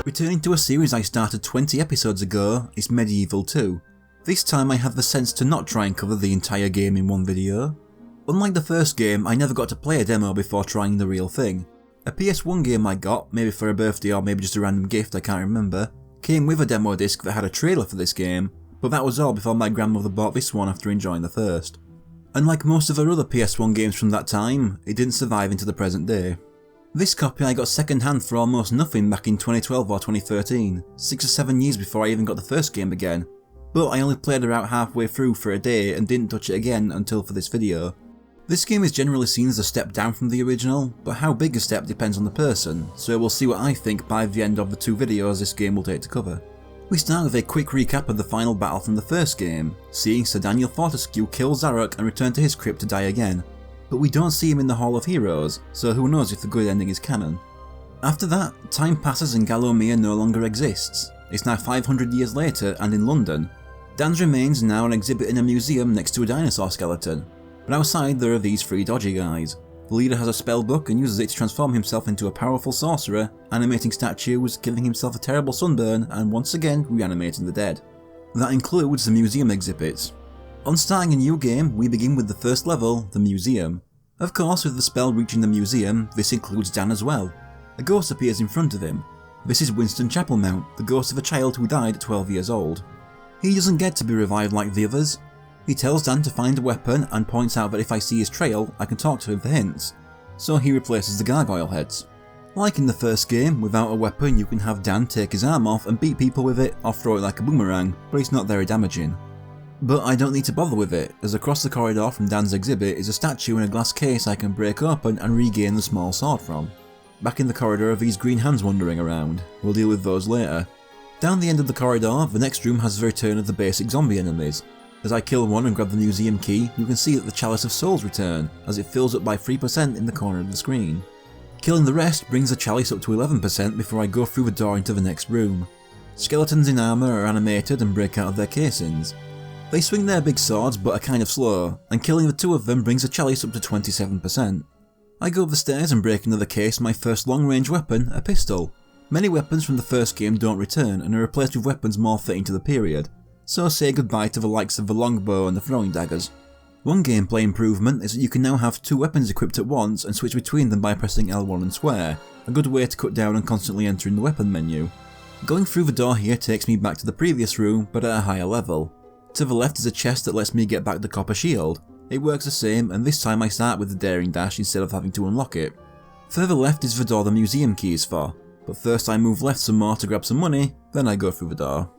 Returning to a series I started 20 episodes ago is Medieval 2. This time I have the sense to not try and cover the entire game in one video. Unlike the first game, I never got to play a demo before trying the real thing. A PS1 game I got, maybe for a birthday or maybe just a random gift, I can't remember, came with a demo disc that had a trailer for this game, but that was all before my grandmother bought this one after enjoying the first. Unlike most of her other PS1 games from that time, it didn't survive into the present day. This copy I got second hand for almost nothing back in 2012 or 2013, 6 or 7 years before I even got the first game again, but I only played her out halfway through for a day and didn't touch it again until for this video. This game is generally seen as a step down from the original, but how big a step depends on the person, so we'll see what I think by the end of the 2 videos this game will take to cover. We start with a quick recap of the final battle from the first game, seeing Sir Daniel Fortescue kill Zarok and return to his crypt to die again. But we don't see him in the Hall of Heroes, so who knows if the good ending is canon. After that, time passes and Gallowmere no longer exists. It's now 500 years later and in London. Dan's remains are now an exhibit in a museum next to a dinosaur skeleton, but outside there are these 3 dodgy guys. The leader has a spell book and uses it to transform himself into a powerful sorcerer, animating statues, giving himself a terrible sunburn, and once again reanimating the dead. That includes the museum exhibits. On starting a new game, we begin with the first level, the museum. Of course, with the spell reaching the museum, this includes Dan as well. A ghost appears in front of him. This is Winston Chapelmount, the ghost of a child who died at 12 years old. He doesn't get to be revived like the others. He tells Dan to find a weapon and points out that if I see his trail, I can talk to him for hints. So he replaces the gargoyle heads. Like in the first game, without a weapon you can have Dan take his arm off and beat people with it or throw it like a boomerang, but it's not very damaging. But I don't need to bother with it, as across the corridor from Dan's exhibit is a statue in a glass case I can break open and regain the small sword from. Back in the corridor are these green hands wandering around. We'll deal with those later. Down the end of the corridor, the next room has the return of the basic zombie enemies. As I kill one and grab the museum key, you can see that the Chalice of Souls return, as it fills up by 3% in the corner of the screen. Killing the rest brings the chalice up to 11% before I go through the door into the next room. Skeletons in armour are animated and break out of their casings. They swing their big swords but are kind of slow, and killing the 2 of them brings the chalice up to 27%. I go up the stairs and break into the case my first long-range weapon, a pistol. Many weapons from the first game don't return and are replaced with weapons more fitting to the period, so say goodbye to the likes of the longbow and the throwing daggers. One gameplay improvement is that you can now have 2 weapons equipped at once and switch between them by pressing L1 and square, a good way to cut down on constantly entering the weapon menu. Going through the door here takes me back to the previous room but at a higher level. To the left is a chest that lets me get back the copper shield. It works the same, and this time I start with the daring dash instead of having to unlock it. Further left is the door the museum key is for, but first I move left some more to grab some money, then I go through the door.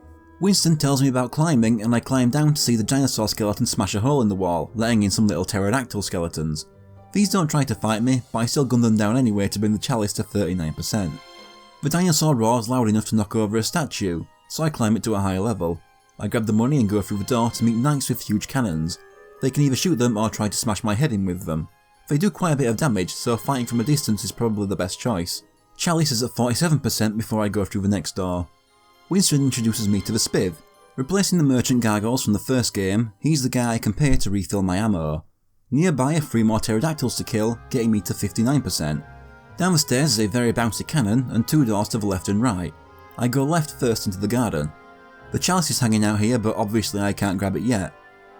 Winston tells me about climbing and I climb down to see the dinosaur skeleton smash a hole in the wall, letting in some little pterodactyl skeletons. These don't try to fight me, but I still gun them down anyway to bring the chalice to 39%. The dinosaur roars loud enough to knock over a statue, so I climb it to a higher level. I grab the money and go through the door to meet knights with huge cannons. They can either shoot them or try to smash my head in with them. They do quite a bit of damage, so fighting from a distance is probably the best choice. Chalice is at 47% before I go through the next door. Winston introduces me to the Spiv. Replacing the merchant gargoyles from the first game, he's the guy I can pay to refill my ammo. Nearby are 3 more pterodactyls to kill, getting me to 59%. Down the stairs is a very bouncy cannon and 2 doors to the left and right. I go left first into the garden. The chalice is hanging out here, but obviously I can't grab it yet.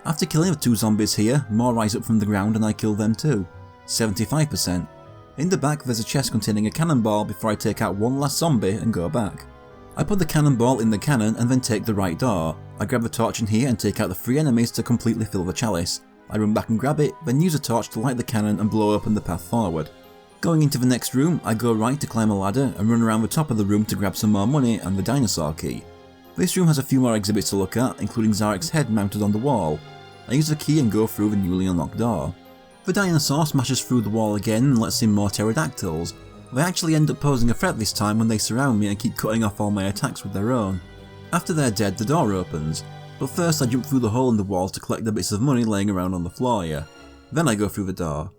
After killing the 2 zombies here, more rise up from the ground and I kill them too. 75%. In the back there's a chest containing a cannonball before I take out one last zombie and go back. I put the cannonball in the cannon and then take the right door. I grab the torch in here and take out the 3 enemies to completely fill the chalice. I run back and grab it, then use a torch to light the cannon and blow open the path forward. Going into the next room, I go right to climb a ladder and run around the top of the room to grab some more money and the dinosaur key. This room has a few more exhibits to look at, including Zarek's head mounted on the wall. I use the key and go through the newly unlocked door. The dinosaur smashes through the wall again and lets in more pterodactyls. They actually end up posing a threat this time when they surround me and keep cutting off all my attacks with their own. After they're dead, the door opens, but first I jump through the hole in the wall to collect the bits of money laying around on the floor here. Then I go through the door.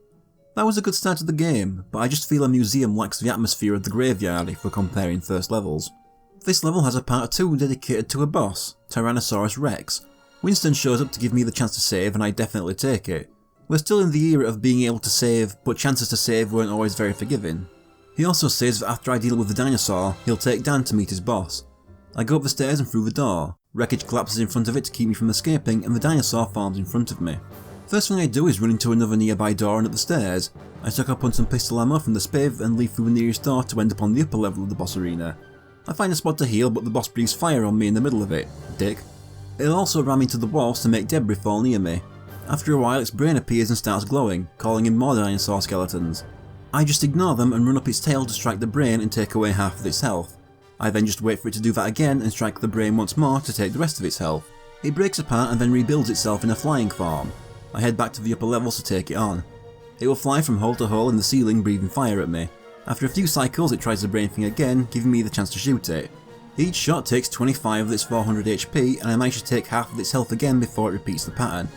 That was a good start to the game, but I just feel a museum lacks the atmosphere of the graveyard if we're comparing first levels. This level has a part 2 dedicated to a boss, Tyrannosaurus Rex. Winston shows up to give me the chance to save and I definitely take it. We're still in the era of being able to save, but chances to save weren't always very forgiving. He also says that after I deal with the dinosaur, he'll take Dan to meet his boss. I go up the stairs and through the door. Wreckage collapses in front of it to keep me from escaping and the dinosaur forms in front of me. First thing I do is run into another nearby door and up the stairs. I stock up on some pistol ammo from the spiv and leave through the nearest door to end up on the upper level of the boss arena. I find a spot to heal, but the boss breathes fire on me in the middle of it. Dick. It'll also ram into the walls to make debris fall near me. After a while its brain appears and starts glowing, calling in more dinosaur skeletons. I just ignore them and run up its tail to strike the brain and take away half of its health. I then just wait for it to do that again and strike the brain once more to take the rest of its health. It breaks apart and then rebuilds itself in a flying form. I head back to the upper levels to take it on. It will fly from hole to hole in the ceiling, breathing fire at me. After a few cycles it tries the brain thing again, giving me the chance to shoot it. Each shot takes 25 of its 400 HP and I manage to take half of its health again before it repeats the pattern.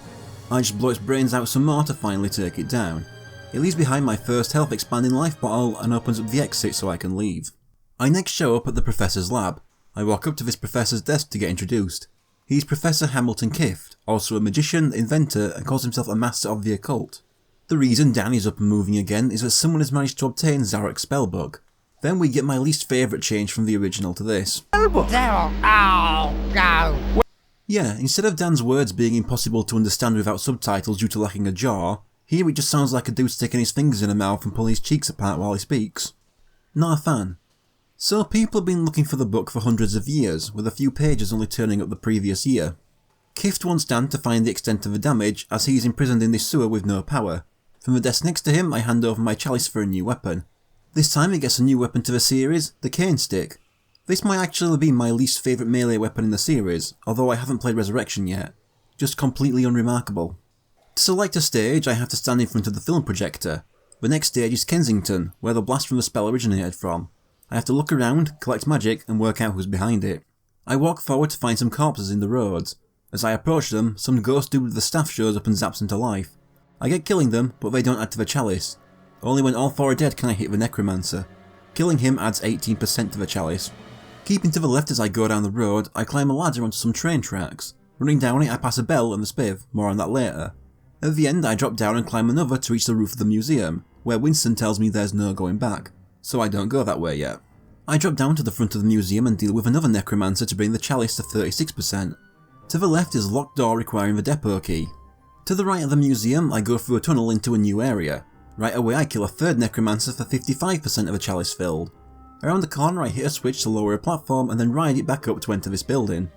I just blow its brains out some more to finally take it down. It leaves behind my first health expanding life bottle and opens up the exit so I can leave. I next show up at the Professor's lab. I walk up to this Professor's desk to get introduced. He's Professor Hamilton Kift, also a magician, inventor, and calls himself a master of the occult. The reason Dan is up and moving again is that someone has managed to obtain Zarok's spellbook. Then we get my least favourite change from the original to this. Yeah, instead of Dan's words being impossible to understand without subtitles due to lacking a jaw, here it just sounds like a dude sticking his fingers in a mouth and pulling his cheeks apart while he speaks. Not a fan. So people have been looking for the book for hundreds of years, with a few pages only turning up the previous year. Kift wants Dan to find the extent of the damage as he is imprisoned in this sewer with no power. From the desk next to him I hand over my chalice for a new weapon. This time he gets a new weapon to the series, the cane stick. This might actually be my least favourite melee weapon in the series, although I haven't played Resurrection yet. Just completely unremarkable. To select a stage I have to stand in front of the film projector. The next stage is Kensington, where the blast from the spell originated from. I have to look around, collect magic, and work out who's behind it. I walk forward to find some corpses in the roads. As I approach them, some ghost dude with the staff shows up and zaps into life. I get killing them, but they don't add to the chalice. Only when all four are dead can I hit the necromancer. Killing him adds 18% to the chalice. Keeping to the left as I go down the road, I climb a ladder onto some train tracks. Running down it I pass a bell and the spiv, more on that later. At the end I drop down and climb another to reach the roof of the museum, where Winston tells me there's no going back. So I don't go that way yet. I drop down to the front of the museum and deal with another necromancer to bring the chalice to 36%. To the left is a locked door requiring the depot key. To the right of the museum I go through a tunnel into a new area. Right away I kill a third necromancer for 55% of the chalice filled. Around the corner I hit a switch to lower a platform and then ride it back up to enter this building.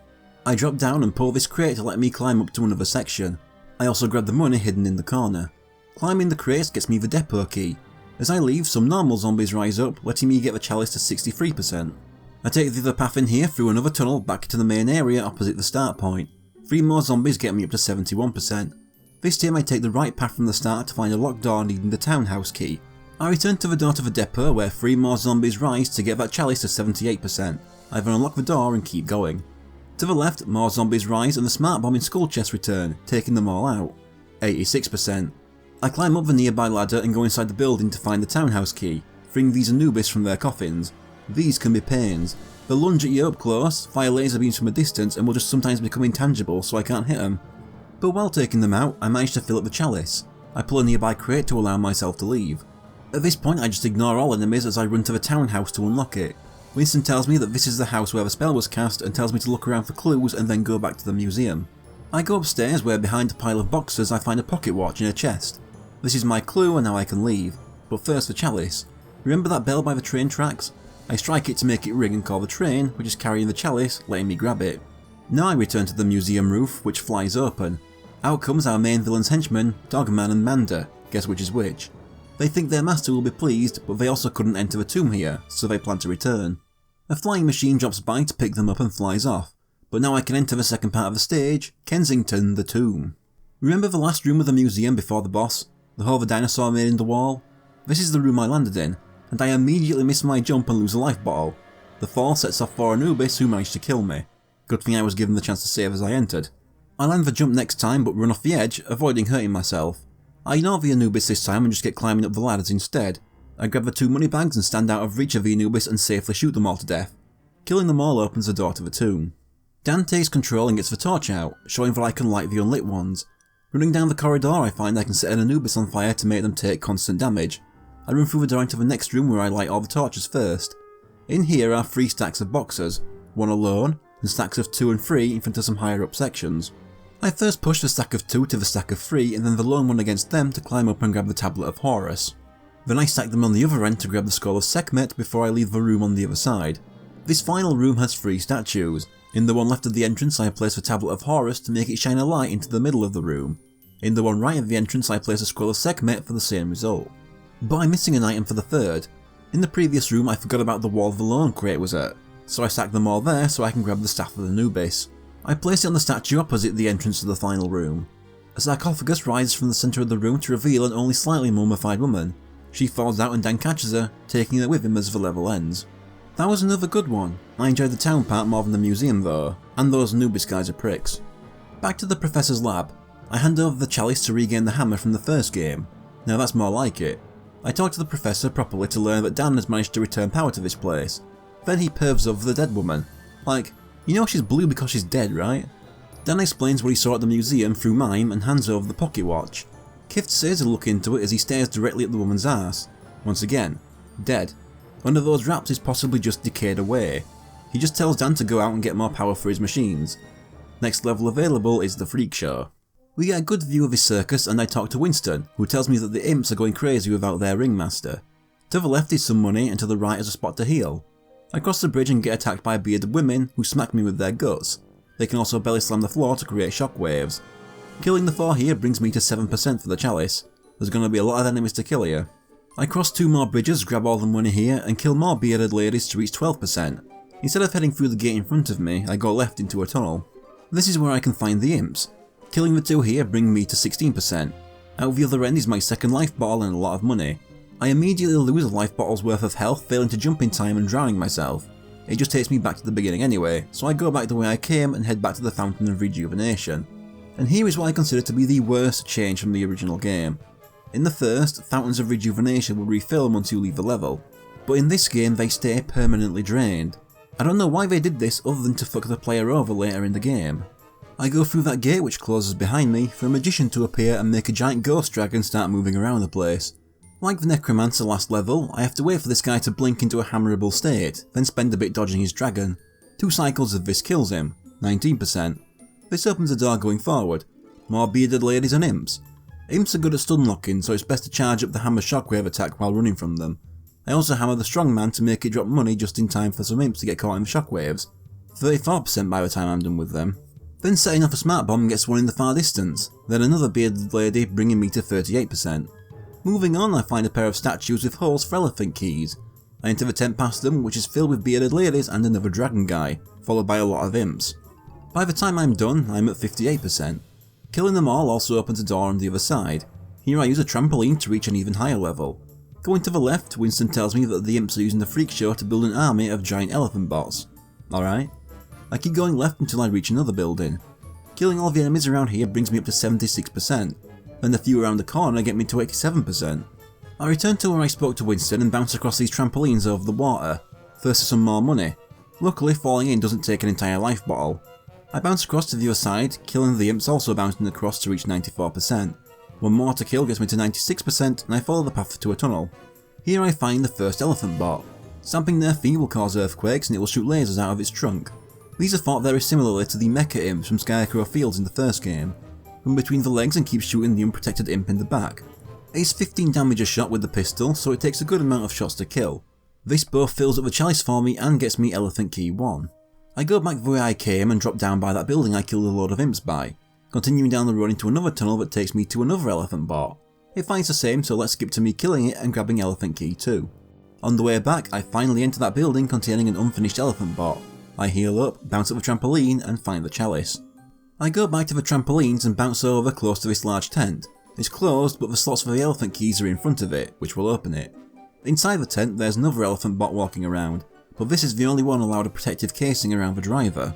I drop down and pull this crate to let me climb up to another section. I also grab the money hidden in the corner. Climbing the crate gets me the depot key. As I leave, some normal zombies rise up, letting me get the chalice to 63%. I take the other path in here through another tunnel back to the main area opposite the start point. 3 more zombies get me up to 71%. This time I take the right path from the start to find a locked door needing the townhouse key. I return to the door to the depot where 3 more zombies rise to get that chalice to 78%. I then unlock the door and keep going. To the left, more zombies rise and the smart bomb in skull chests return, taking them all out. 86%. I climb up the nearby ladder and go inside the building to find the townhouse key, freeing these Anubis from their coffins. These can be pains. They'll lunge at you up close, fire laser beams from a distance and will just sometimes become intangible so I can't hit them. But while taking them out, I manage to fill up the chalice. I pull a nearby crate to allow myself to leave. At this point I just ignore all enemies as I run to the townhouse to unlock it. Winston tells me that this is the house where the spell was cast and tells me to look around for clues and then go back to the museum. I go upstairs where behind a pile of boxes I find a pocket watch in a chest. This is my clue and now I can leave. But first the chalice. Remember that bell by the train tracks? I strike it to make it ring and call the train, which is carrying the chalice, letting me grab it. Now I return to the museum roof, which flies open. Out comes our main villain's henchmen, Dogman and Manda. Guess which is which. They think their master will be pleased, but they also couldn't enter the tomb here, so they plan to return. A flying machine drops by to pick them up and flies off, but now I can enter the second part of the stage, Kensington, the tomb. Remember the last room of the museum before the boss? The hole the dinosaur made in the wall? This is the room I landed in, and I immediately miss my jump and lose a life bottle. The fall sets off 4 Anubis who managed to kill me. Good thing I was given the chance to save as I entered. I land the jump next time but run off the edge, avoiding hurting myself. I ignore the Anubis this time and just get climbing up the ladders instead. I grab the 2 money bags and stand out of reach of the Anubis and safely shoot them all to death. Killing them all opens the door to the tomb. Dan takes control and gets the torch out, showing that I can light the unlit ones. Running down the corridor I find I can set an Anubis on fire to make them take constant damage. I run through the door into the next room where I light all the torches first. In here are 3 stacks of boxes, one alone, and stacks of 2 and 3 in front of some higher up sections. I first push the stack of 2 to the stack of 3 and then the lone one against them to climb up and grab the Tablet of Horus. Then I stack them on the other end to grab the Scroll of Sekhmet before I leave the room on the other side. This final room has 3 statues. In the one left of the entrance I place the Tablet of Horus to make it shine a light into the middle of the room. In the one right of the entrance I place a Scroll of Sekhmet for the same result. But I'm missing an item for the third. In the previous room I forgot about the wall the lone crate was at, so I stack them all there so I can grab the Staff of Anubis. I place it on the statue opposite the entrance to the final room. A sarcophagus rises from the centre of the room to reveal an only slightly mummified woman. She falls out and Dan catches her, taking her with him as the level ends. That was another good one. I enjoyed the town part more than the museum though, and those Anubis guys are pricks. Back to the Professor's lab. I hand over the chalice to regain the hammer from the first game. Now that's more like it. I talk to the Professor properly to learn that Dan has managed to return power to this place. Then he pervs over the dead woman. Like, you know she's blue because she's dead, right? Dan explains what he saw at the museum through Mime and hands over the pocket watch. Kift says he'll look into it as he stares directly at the woman's ass. Once again, dead. One of those wraps is possibly just decayed away. He just tells Dan to go out and get more power for his machines. Next level available is the Freak Show. We get a good view of his circus and I talk to Winston, who tells me that the imps are going crazy without their ringmaster. To the left is some money and to the right is a spot to heal. I cross the bridge and get attacked by bearded women who smack me with their guts. They can also belly slam the floor to create shockwaves. Killing the 4 here brings me to 7% for the chalice. There's gonna be a lot of enemies to kill here. I cross 2 more bridges, grab all the money here and kill more bearded ladies to reach 12%. Instead of heading through the gate in front of me, I go left into a tunnel. This is where I can find the imps. Killing the 2 here bring me to 16%. Out the other end is my second life bottle and a lot of money. I immediately lose a life bottle's worth of health, failing to jump in time and drowning myself. It just takes me back to the beginning anyway, so I go back the way I came and head back to the Fountain of Rejuvenation. And here is what I consider to be the worst change from the original game. In the first, Fountains of Rejuvenation will refill once you leave the level, but in this game they stay permanently drained. I don't know why they did this other than to fuck the player over later in the game. I go through that gate which closes behind me for a magician to appear and make a giant ghost dragon start moving around the place. Like the Necromancer last level, I have to wait for this guy to blink into a hammerable state, then spend a bit dodging his dragon. 2 cycles of this kills him, 19%. This opens the door going forward. More bearded ladies and imps. Imps are good at stun locking, so it's best to charge up the hammer shockwave attack while running from them. I also hammer the strong man to make it drop money just in time for some imps to get caught in the shockwaves. 34% by the time I'm done with them. Then setting off a smart bomb gets one in the far distance, then another bearded lady bringing me to 38%. Moving on, I find a pair of statues with holes for elephant keys. I enter the tent past them, which is filled with bearded ladies and another dragon guy, followed by a lot of imps. By the time I'm done, I'm at 58%. Killing them all also opens a door on the other side. Here I use a trampoline to reach an even higher level. Going to the left, Winston tells me that the imps are using the Freak Show to build an army of giant elephant bots. Alright. I keep going left until I reach another building. Killing all the enemies around here brings me up to 76%. Then the few around the corner get me to 87%. I return to where I spoke to Winston and bounce across these trampolines over the water, first for some more money. Luckily, falling in doesn't take an entire life bottle. I bounce across to the other side, killing the imps also bouncing across to reach 94%. One more to kill gets me to 96% and I follow the path to a tunnel. Here I find the first elephant bot. Stamping their feet will cause earthquakes and it will shoot lasers out of its trunk. These are fought very similarly to the mecha imps from Scarecrow Fields in the first game. Run between the legs and keep shooting the unprotected imp in the back. It's 15 damage a shot with the pistol, so it takes a good amount of shots to kill. This both fills up the chalice for me and gets me Elephant Key 1. I go back the way I came and drop down by that building I killed a load of imps by, continuing down the road into another tunnel that takes me to another elephant bot. It finds the same, so let's skip to me killing it and grabbing Elephant Key 2. On the way back, I finally enter that building containing an unfinished elephant bot. I heal up, bounce up the trampoline and find the chalice. I go back to the trampolines and bounce over close to this large tent. It's closed, but the slots for the elephant keys are in front of it, which will open it. Inside the tent there's another elephant bot walking around, but this is the only one allowed a protective casing around the driver.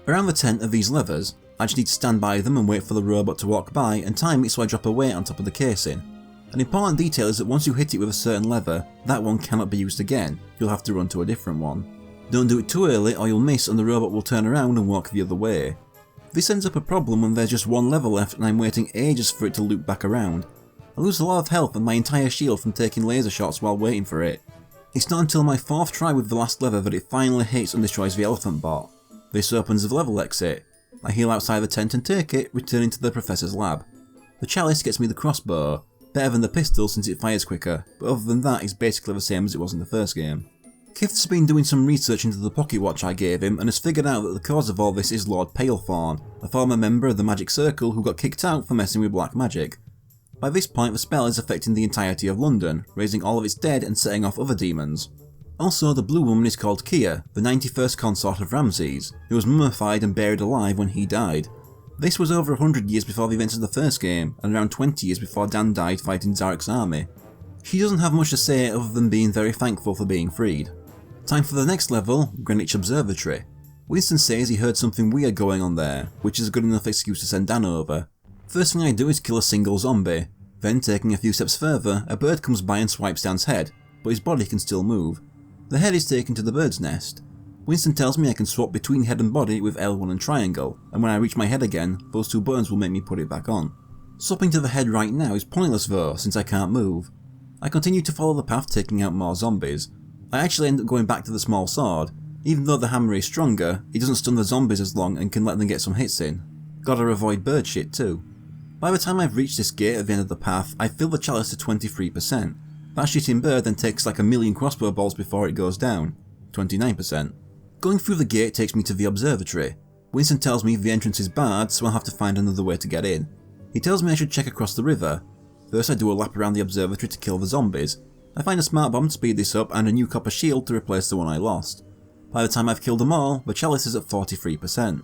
Around the tent are these levers. I just need to stand by them and wait for the robot to walk by and time it so I drop a weight on top of the casing. An important detail is that once you hit it with a certain lever, that one cannot be used again, you'll have to run to a different one. Don't do it too early or you'll miss and the robot will turn around and walk the other way. This ends up a problem when there's just one level left and I'm waiting ages for it to loop back around. I lose a lot of health and my entire shield from taking laser shots while waiting for it. It's not until my 4th try with the last lever that it finally hits and destroys the elephant bot. This opens the level exit. I heal outside the tent and take it, returning to the professor's lab. The chalice gets me the crossbow, better than the pistol since it fires quicker, but other than that it's basically the same as it was in the first game. Kith's been doing some research into the pocket watch I gave him and has figured out that the cause of all this is Lord Palethorn, a former member of the Magic Circle who got kicked out for messing with black magic. By this point the spell is affecting the entirety of London, raising all of its dead and setting off other demons. Also, the Blue Woman is called Kia, the 91st consort of Ramses, who was mummified and buried alive when he died. This was over 100 years before the events of the first game, and around 20 years before Dan died fighting Zarek's army. She doesn't have much to say other than being very thankful for being freed. Time for the next level, Greenwich Observatory. Winston says he heard something weird going on there, which is a good enough excuse to send Dan over. First thing I do is kill a single zombie, then taking a few steps further, a bird comes by and swipes Dan's head, but his body can still move. The head is taken to the bird's nest. Winston tells me I can swap between head and body with L1 and triangle, and when I reach my head again, those 2 buttons will make me put it back on. Swapping to the head right now is pointless though, since I can't move. I continue to follow the path taking out more zombies. I actually end up going back to the small sword. Even though the hammer is stronger, it doesn't stun the zombies as long and can let them get some hits in. Gotta avoid bird shit too. By the time I've reached this gate at the end of the path, I fill the chalice to 23%. That shitting bird then takes like a million crossbow bolts before it goes down. 29%. Going through the gate takes me to the observatory. Winston tells me the entrance is barred, so I'll have to find another way to get in. He tells me I should check across the river. First I do a lap around the observatory to kill the zombies. I find a smart bomb to speed this up and a new copper shield to replace the one I lost. By the time I've killed them all, the chalice is at 43%.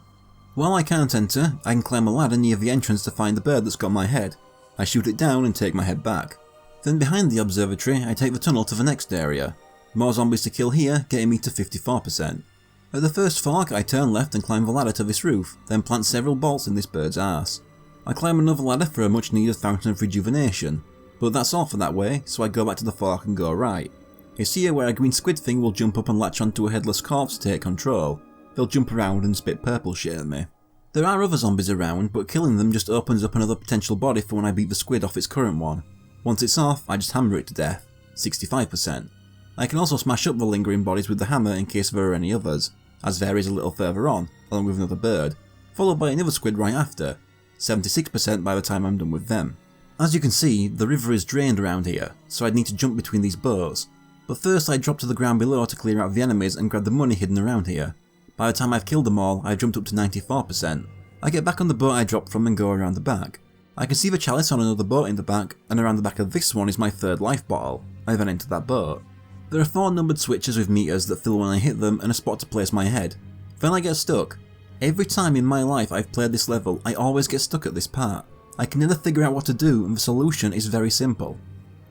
While I can't enter, I can climb a ladder near the entrance to find the bird that's got my head. I shoot it down and take my head back. Then behind the observatory, I take the tunnel to the next area. More zombies to kill here, getting me to 54%. At the first fork, I turn left and climb the ladder to this roof, then plant several bolts in this bird's arse. I climb another ladder for a much needed fountain of rejuvenation. But that's all for that way, so I go back to the fork and go right. It's here where a green squid thing will jump up and latch onto a headless corpse to take control. They'll jump around and spit purple shit at me. There are other zombies around, but killing them just opens up another potential body for when I beat the squid off its current one. Once it's off, I just hammer it to death. 65%. I can also smash up the lingering bodies with the hammer in case there are any others, as there is a little further on, along with another bird, followed by another squid right after. 76% by the time I'm done with them. As you can see, the river is drained around here, so I'd need to jump between these boats. But first I drop to the ground below to clear out the enemies and grab the money hidden around here. By the time I've killed them all, I've jumped up to 94%. I get back on the boat I dropped from and go around the back. I can see the chalice on another boat in the back, and around the back of this one is my 3rd life bottle. I then enter that boat. There are 4 numbered switches with meters that fill when I hit them and a spot to place my head. Then I get stuck. Every time in my life I've played this level, I always get stuck at this part. I can never figure out what to do, and the solution is very simple.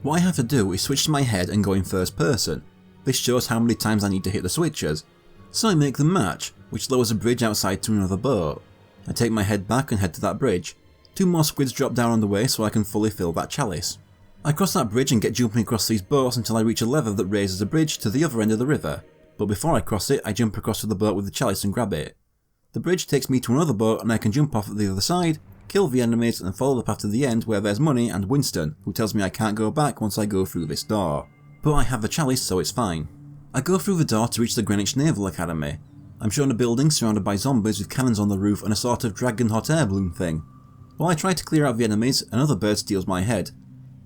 What I have to do is switch to my head and go in first person. This shows how many times I need to hit the switches. So I make them match, which lowers a bridge outside to another boat. I take my head back and head to that bridge. 2 more squids drop down on the way so I can fully fill that chalice. I cross that bridge and get jumping across these boats until I reach a lever that raises a bridge to the other end of the river. But before I cross it, I jump across to the boat with the chalice and grab it. The bridge takes me to another boat and I can jump off at the other side, kill the enemies and follow the path to the end where there's money and Winston, who tells me I can't go back once I go through this door. But I have the chalice so it's fine. I go through the door to reach the Greenwich Naval Academy. I'm shown a building surrounded by zombies with cannons on the roof and a sort of dragon hot air balloon thing. While I try to clear out the enemies, another bird steals my head.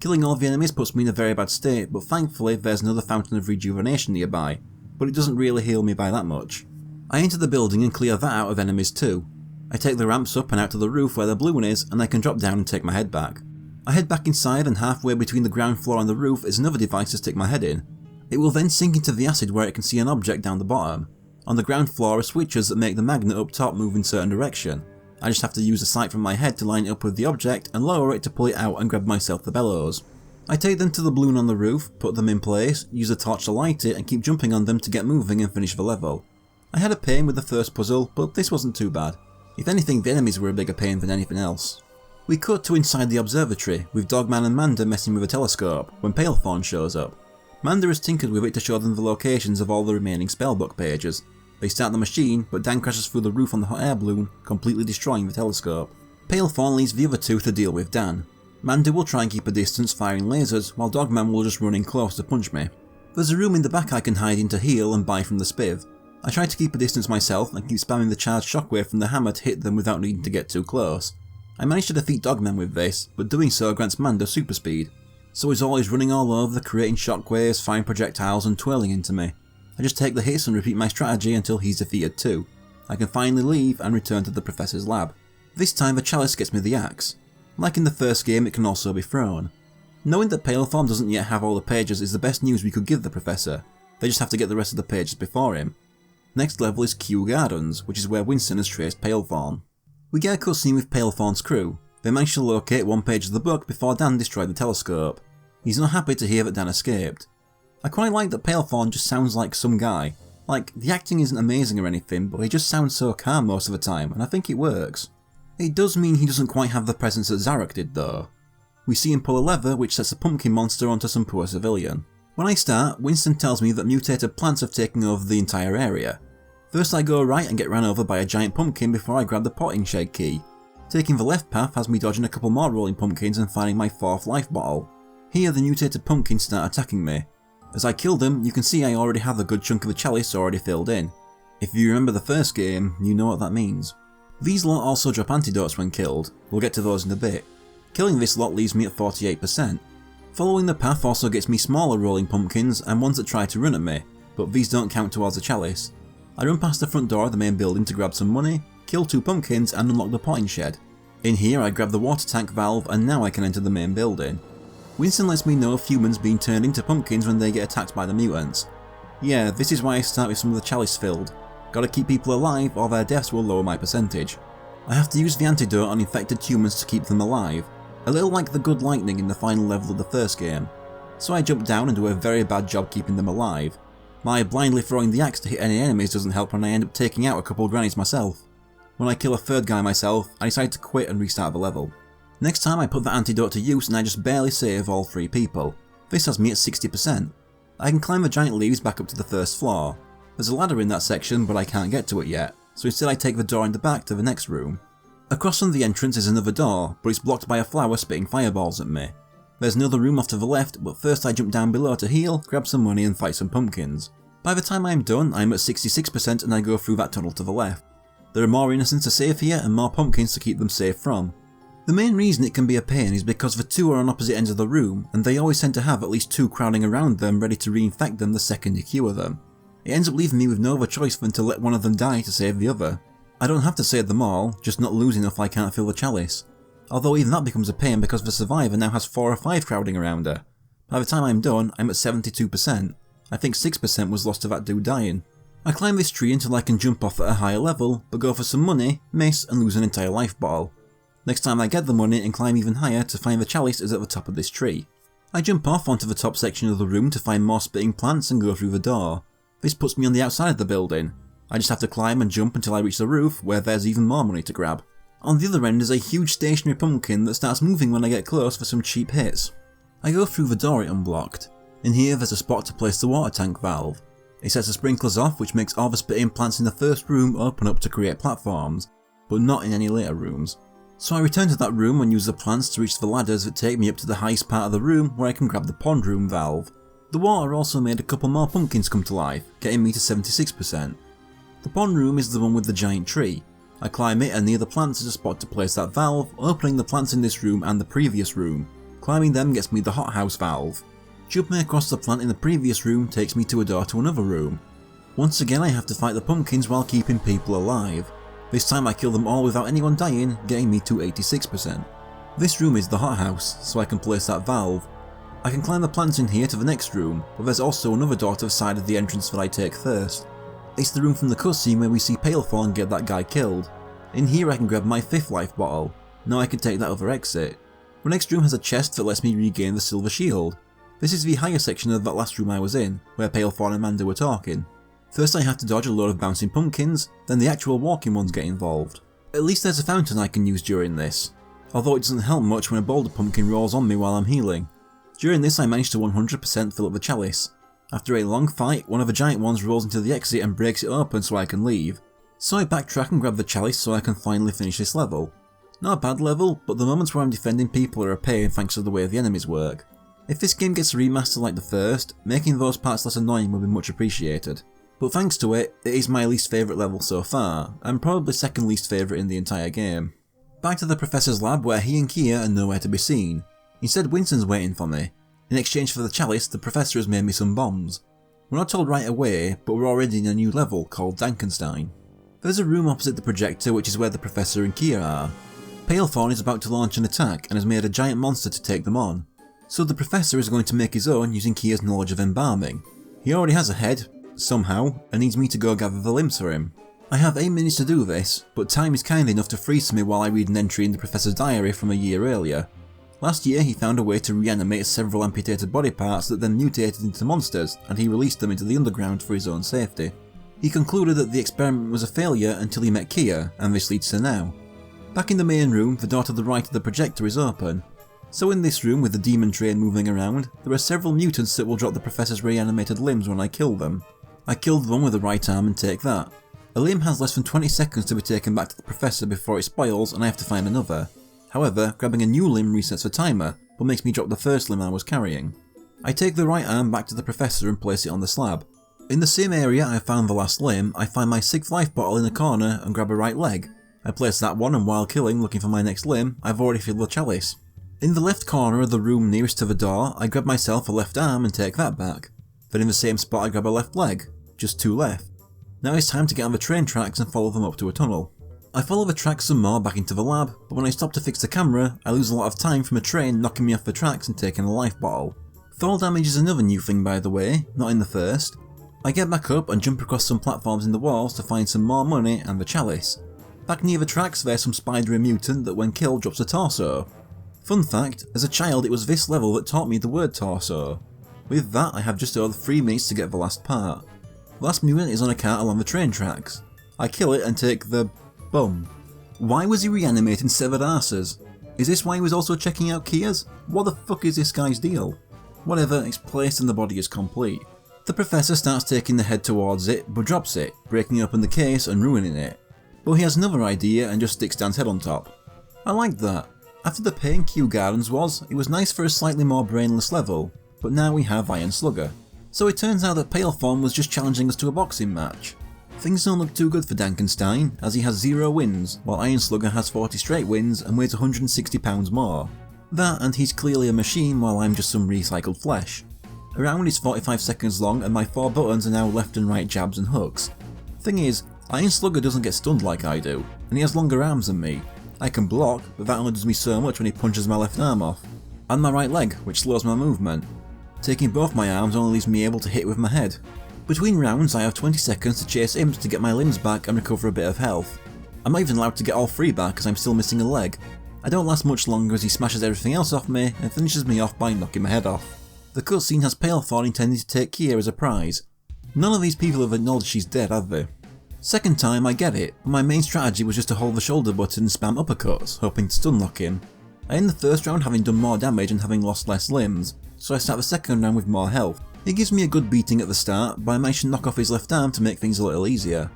Killing all the enemies puts me in a very bad state, but thankfully there's another fountain of rejuvenation nearby, but it doesn't really heal me by that much. I enter the building and clear that out of enemies too. I take the ramps up and out to the roof where the balloon is, and I can drop down and take my head back. I head back inside, and halfway between the ground floor and the roof is another device to stick my head in. It will then sink into the acid where it can see an object down the bottom. On the ground floor are switches that make the magnet up top move in a certain direction. I just have to use a sight from my head to line it up with the object and lower it to pull it out and grab myself the bellows. I take them to the balloon on the roof, put them in place, use a torch to light it and keep jumping on them to get moving and finish the level. I had a pain with the first puzzle, but this wasn't too bad. If anything, the enemies were a bigger pain than anything else. We cut to inside the observatory, with Dogman and Manda messing with a telescope, when Palethorn shows up. Manda has tinkered with it to show them the locations of all the remaining spellbook pages. They start the machine, but Dan crashes through the roof on the hot air balloon, completely destroying the telescope. Palethorn leaves the other 2 to deal with Dan. Mando will try and keep a distance firing lasers, while Dogman will just run in close to punch me. There's a room in the back I can hide in to heal and buy from the spiv. I try to keep a distance myself and keep spamming the charged shockwave from the hammer to hit them without needing to get too close. I managed to defeat Dogman with this, but doing so grants Mando super speed. So he's always running all over, creating shockwaves, firing projectiles and twirling into me. I just take the hits and repeat my strategy until he's defeated too. I can finally leave and return to the Professor's lab. This time the chalice gets me the axe. Like in the first game, it can also be thrown. Knowing that Paleform doesn't yet have all the pages is the best news we could give the Professor. They just have to get the rest of the pages before him. Next level is Kew Gardens, which is where Winston has traced Paleform. We get a cutscene with Paleform's crew. They manage to locate one page of the book before Dan destroyed the telescope. He's not happy to hear that Dan escaped. I quite like that Paleform just sounds like some guy. Like, the acting isn't amazing or anything, but he just sounds so calm most of the time, and I think it works. It does mean he doesn't quite have the presence that Zarok did though. We see him pull a lever which sets a pumpkin monster onto some poor civilian. When I start, Winston tells me that mutated plants have taken over the entire area. First I go right and get ran over by a giant pumpkin before I grab the potting shed key. Taking the left path has me dodging a couple more rolling pumpkins and finding my 4th life bottle. Here the mutated pumpkins start attacking me. As I kill them, you can see I already have a good chunk of the chalice already filled in. If you remember the first game, you know what that means. These lot also drop antidotes when killed, we'll get to those in a bit. Killing this lot leaves me at 48%. Following the path also gets me smaller rolling pumpkins and ones that try to run at me, but these don't count towards the chalice. I run past the front door of the main building to grab some money, kill 2 pumpkins and unlock the potting shed. In here I grab the water tank valve and now I can enter the main building. Winston lets me know of humans being turned into pumpkins when they get attacked by the mutants. Yeah, this is why I start with some of the chalice filled. Gotta keep people alive or their deaths will lower my percentage. I have to use the antidote on infected humans to keep them alive, a little like the good lightning in the final level of the first game. So I jump down and do a very bad job keeping them alive. My blindly throwing the axe to hit any enemies doesn't help and I end up taking out a couple of grannies myself. When I kill a 3rd guy myself, I decide to quit and restart the level. Next time I put the antidote to use and I just barely save all 3 people. This has me at 60%. I can climb the giant leaves back up to the 1st floor. There's a ladder in that section but I can't get to it yet, so instead I take the door in the back to the next room. Across from the entrance is another door, but it's blocked by a flower spitting fireballs at me. There's another room off to the left, but first I jump down below to heal, grab some money and fight some pumpkins. By the time I'm done, I'm at 66% and I go through that tunnel to the left. There are more innocents to save here and more pumpkins to keep them safe from. The main reason it can be a pain is because the 2 are on opposite ends of the room and they always tend to have at least 2 crowding around them ready to reinfect them the second you cure them. It ends up leaving me with no other choice than to let one of them die to save the other. I don't have to save them all, just not lose enough I can't fill the chalice. Although even that becomes a pain because the survivor now has 4 or 5 crowding around her. By the time I'm done, I'm at 72%. I think 6% was lost to that dude dying. I climb this tree until I can jump off at a higher level, but go for some money, miss and lose an entire life bottle. Next time I get the money and climb even higher to find the chalice is at the top of this tree. I jump off onto the top section of the room to find more spitting plants and go through the door. This puts me on the outside of the building. I just have to climb and jump until I reach the roof, where there's even more money to grab. On the other end is a huge stationary pumpkin that starts moving when I get close for some cheap hits. I go through the door it unblocked. In here there's a spot to place the water tank valve. It sets the sprinklers off, which makes all the spitting plants in the first room open up to create platforms, but not in any later rooms. So I return to that room and use the plants to reach the ladders that take me up to the highest part of the room where I can grab the pond room valve. The water also made a couple more pumpkins come to life, getting me to 76%. The pond room is the one with the giant tree. I climb it and near the plants is a spot to place that valve, opening the plants in this room and the previous room. Climbing them gets me the hothouse valve. Jumping across the plant in the previous room takes me to a door to another room. Once again I have to fight the pumpkins while keeping people alive. This time I kill them all without anyone dying, getting me to 86%. This room is the hothouse, so I can place that valve. I can climb the plants in here to the next room, but there's also another door to the side of the entrance that I take first. It's the room from the cutscene where we see Paleform get that guy killed. In here I can grab my 5th life bottle. Now I can take that other exit. The next room has a chest that lets me regain the silver shield. This is the higher section of that last room I was in, where Paleform and Mando were talking. First I have to dodge a load of bouncing pumpkins, then the actual walking ones get involved. At least there's a fountain I can use during this, although it doesn't help much when a boulder pumpkin rolls on me while I'm healing. During this I manage to 100% fill up the chalice. After a long fight, one of the giant ones rolls into the exit and breaks it open so I can leave. So I backtrack and grab the chalice so I can finally finish this level. Not a bad level, but the moments where I'm defending people are a pain thanks to the way the enemies work. If this game gets remastered like the first, making those parts less annoying would be much appreciated. But thanks to it, it is my least favourite level so far, and probably second least favourite in the entire game. Back to the Professor's lab where he and Kia are nowhere to be seen. Instead, Winston's waiting for me. In exchange for the chalice, the Professor has made me some bombs. We're not told right away, but we're already in a new level called Dankenstein. There's a room opposite the projector which is where the Professor and Kia are. Palethorn is about to launch an attack and has made a giant monster to take them on. So the Professor is going to make his own using Kia's knowledge of embalming. He already has a head, somehow, and needs me to go gather the limbs for him. I have 8 minutes to do this, but time is kind enough to freeze me while I read an entry in the Professor's diary from a year earlier. Last year he found a way to reanimate several amputated body parts that then mutated into monsters, and he released them into the underground for his own safety. He concluded that the experiment was a failure until he met Kia, and this leads to now. Back in the main room, the door to the right of the projector is open. So in this room with the demon train moving around, there are several mutants that will drop the Professor's reanimated limbs when I kill them. I kill the one with the right arm and take that. A limb has less than 20 seconds to be taken back to the Professor before it spoils and I have to find another. However, grabbing a new limb resets the timer, but makes me drop the first limb I was carrying. I take the right arm back to the Professor and place it on the slab. In the same area I found the last limb, I find my 6th life bottle in the corner and grab a right leg. I place that one and while killing looking for my next limb, I've already filled the chalice. In the left corner of the room nearest to the door, I grab myself a left arm and take that back. Then in the same spot I grab a left leg, just 2 left. Now it's time to get on the train tracks and follow them up to a tunnel. I follow the tracks some more back into the lab, but when I stop to fix the camera, I lose a lot of time from a train knocking me off the tracks and taking a life bottle. Fall damage is another new thing by the way, not in the first. I get back up and jump across some platforms in the walls to find some more money and the chalice. Back near the tracks there's some spidery mutant that when killed drops a torso. Fun fact, as a child it was this level that taught me the word torso. With that I have just over 3 minutes to get the last part. The last mutant is on a cart along the train tracks. I kill it and take the bum. Why was he reanimating severed arses? Is this why he was also checking out Kia's? What the fuck is this guy's deal? Whatever, it's placed and the body is complete. The Professor starts taking the head towards it, but drops it, breaking open the case and ruining it. But he has another idea and just sticks Dan's head on top. I liked that. After the pain Kew Gardens was, it was nice for a slightly more brainless level, but now we have Iron Slugger. So it turns out that Palethorn was just challenging us to a boxing match. Things don't look too good for Dankenstein, as he has 0 wins, while Iron Slugger has 40 straight wins and weighs 160 pounds more. That and he's clearly a machine while I'm just some recycled flesh. A round is 45 seconds long and my 4 buttons are now left and right jabs and hooks. Thing is, Iron Slugger doesn't get stunned like I do, and he has longer arms than me. I can block, but that only does me so much when he punches my left arm off. And my right leg, which slows my movement. Taking both my arms only leaves me able to hit with my head. Between rounds I have 20 seconds to chase imps to get my limbs back and recover a bit of health. I'm not even allowed to get all 3 back as I'm still missing a leg. I don't last much longer as he smashes everything else off me and finishes me off by knocking my head off. The cutscene has Palethorn intending to take Kia as a prize. None of these people have acknowledged she's dead, have they? Second time I get it, but my main strategy was just to hold the shoulder button and spam uppercuts, hoping to stun lock him. I end the first round having done more damage and having lost less limbs, so I start the second round with more health. It gives me a good beating at the start, but I managed to knock off his left arm to make things a little easier.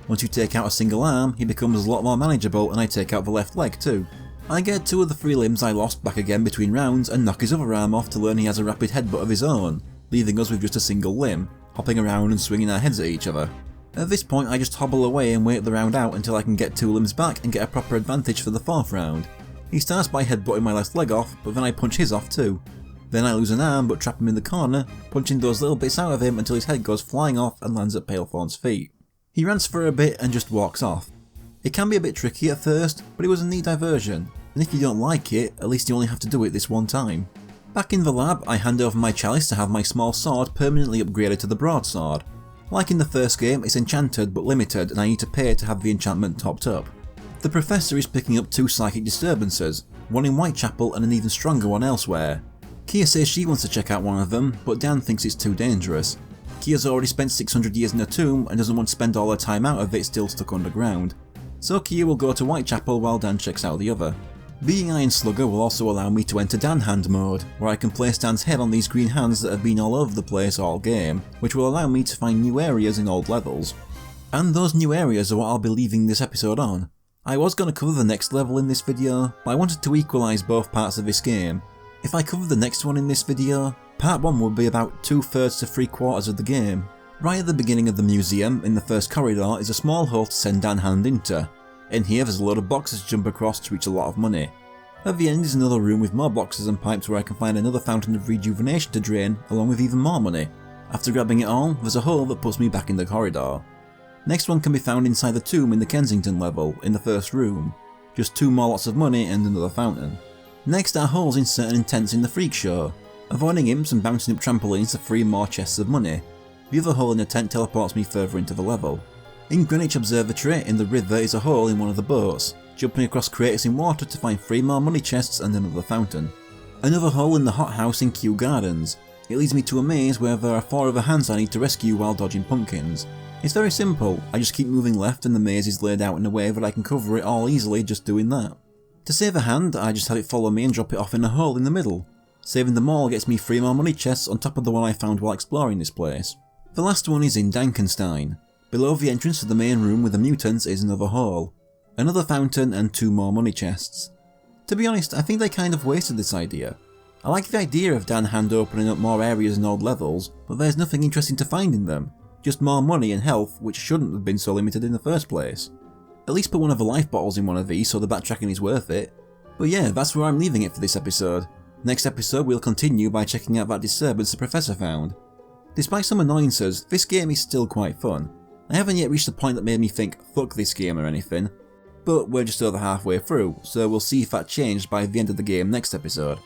Once you take out a single arm, he becomes a lot more manageable and I take out the left leg too. I get 2 of the 3 limbs I lost back again between rounds and knock his other arm off to learn he has a rapid headbutt of his own, leaving us with just a single limb, hopping around and swinging our heads at each other. At this point I just hobble away and wait the round out until I can get 2 limbs back and get a proper advantage for the 4th round. He starts by headbutting my left leg off, but then I punch his off too. Then I lose an arm but trap him in the corner, punching those little bits out of him until his head goes flying off and lands at Palethorn's feet. He rants for a bit and just walks off. It can be a bit tricky at first, but it was a neat diversion, and if you don't like it, at least you only have to do it this one time. Back in the lab, I hand over my chalice to have my small sword permanently upgraded to the broadsword. Like in the first game, it's enchanted but limited and I need to pay to have the enchantment topped up. The Professor is picking up 2 psychic disturbances, one in Whitechapel and an even stronger one elsewhere. Kia says she wants to check out one of them, but Dan thinks it's too dangerous. Kia's already spent 600 years in a tomb and doesn't want to spend all her time out of it still stuck underground. So Kia will go to Whitechapel while Dan checks out the other. Being Iron Slugger will also allow me to enter Dan Hand mode, where I can place Dan's head on these green hands that have been all over the place all game, which will allow me to find new areas in old levels. And those new areas are what I'll be leaving this episode on. I was going to cover the next level in this video, but I wanted to equalise both parts of this game. If I covered the next one in this video, part 1 would be about 2/3 to 3/4 of the game. Right at the beginning of the museum, in the first corridor, is a small hole to send Dan Hand into. In here there's a load of boxes to jump across to reach a lot of money. At the end is another room with more boxes and pipes where I can find another fountain of rejuvenation to drain, along with even more money. After grabbing it all, there's a hole that puts me back in the corridor. Next one can be found inside the tomb in the Kensington level, in the first room. Just 2 more lots of money and another fountain. Next are holes in certain tents in the Freak Show. Avoiding imps and bouncing up trampolines to free more chests of money. The other hole in a tent teleports me further into the level. In Greenwich Observatory, in the river, is a hole in one of the boats, jumping across craters in water to find 3 more money chests and another fountain. Another hole in the hothouse in Kew Gardens. It leads me to a maze where there are 4 other hands I need to rescue while dodging pumpkins. It's very simple, I just keep moving left and the maze is laid out in a way that I can cover it all easily just doing that. To save a hand, I just have it follow me and drop it off in a hole in the middle. Saving them all gets me 3 more money chests on top of the one I found while exploring this place. The last one is in Dankenstein. Below the entrance to the main room with the mutants is another hole. Another fountain and 2 more money chests. To be honest, I think they kind of wasted this idea. I like the idea of Dan Hand opening up more areas and old levels, but there's nothing interesting to find in them. Just more money and health, which shouldn't have been so limited in the first place. At least put one of the life bottles in one of these so the backtracking is worth it. But yeah, that's where I'm leaving it for this episode. Next episode we'll continue by checking out that disturbance the Professor found. Despite some annoyances, this game is still quite fun. I haven't yet reached the point that made me think fuck this game or anything, but we're just over halfway through, so we'll see if that changed by the end of the game next episode.